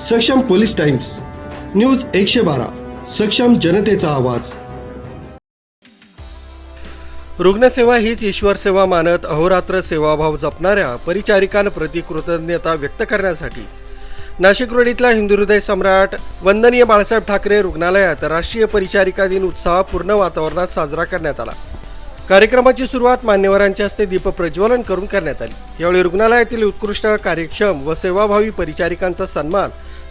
सक्षम police times news 112 सक्षम जनतेचा आवाज। रुग्णसेवा हीच ईश्वर सेवा मानत अहोरात्र सेवाभाव जपणाऱ्या परिचारिकांप्रती कृतज्ञता व्यक्त करण्यासाठी नाशिक रोड इथल्या हिंदू हृदय सम्राट वंदनीय बाळासाहेब ठाकरे रुग्णालयात राष्ट्रीय परिचारिका दिन उत्साहपूर्ण वातावरणात साजरा करण्यात आला। कार्यक्रमाची सुरुवात मान्यवरांच्या हस्ते दीप प्रज्वलन करून करण्यात आली। यावेळी रुग्णालयातील उत्कृष्ट कार्यक्षम व सेवाभावी परिचारिकांचा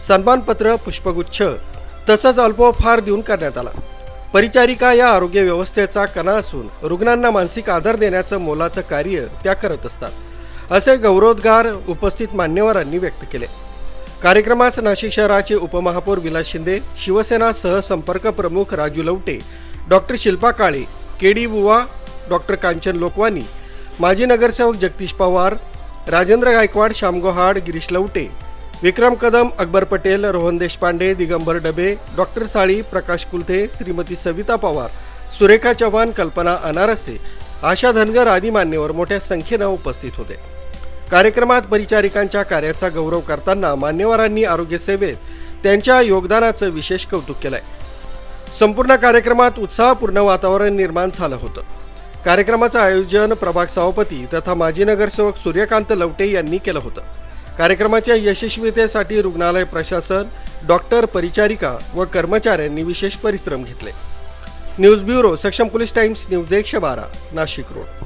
सन्मानपत्र पुष्पगुच्छ तसंच अल्पोपहार देऊन करण्यात आला। परिचारिका या आरोग्य व्यवस्थेचा कणा असून रुग्णांना मानसिक आधार देण्याचं मोलाचं कार्य त्या करत असतात असे गौरवोद्गार उपस्थित मान्यवरांनी व्यक्त केले। कार्यक्रमास नाशिक शहराचे उपमहापौर विलास शिंदे, शिवसेना सहसंपर्क प्रमुख राजू लवटे, डॉक्टर शिल्पा काळे, केडी बुवा, डॉक्टर कांचन लोकवानी, माजी नगरसेवक जगदीश पवार, राजेंद्र गायकवाड, श्याम गोहाड, गिरीश लवटे, विक्रम कदम, अकबर पटेल, रोहन देशपांडे, दिगंबर डबे, डॉक्टर साळी, प्रकाश कुलथे, श्रीमती सविता पवार, सुरेखा चव्हाण, कल्पना अनारसे, आशा धनगर आदी मान्यवर मोठ्या संख्येनं उपस्थित होते। कार्यक्रमात परिचारिकांच्या कार्याचा गौरव करताना मान्यवरांनी आरोग्य सेवेत त्यांच्या योगदानाचं विशेष कौतुक केलंय। संपूर्ण कार्यक्रमात उत्साहपूर्ण वातावरण निर्माण झालं होतं। कार्यक्रमाचं आयोजन प्रभाग सभापती तथा माजी नगरसेवक सूर्यकांत लवटे यांनी केलं होतं। कार्यक्रमाच्या यशस्वीतेसाठी रुग्णालय प्रशासन, डॉक्टर, परिचारिका व कर्मचाऱ्यांनी विशेष परिश्रम घेतले। न्यूज ब्युरो, सक्षम police times, news 112, Nashik road.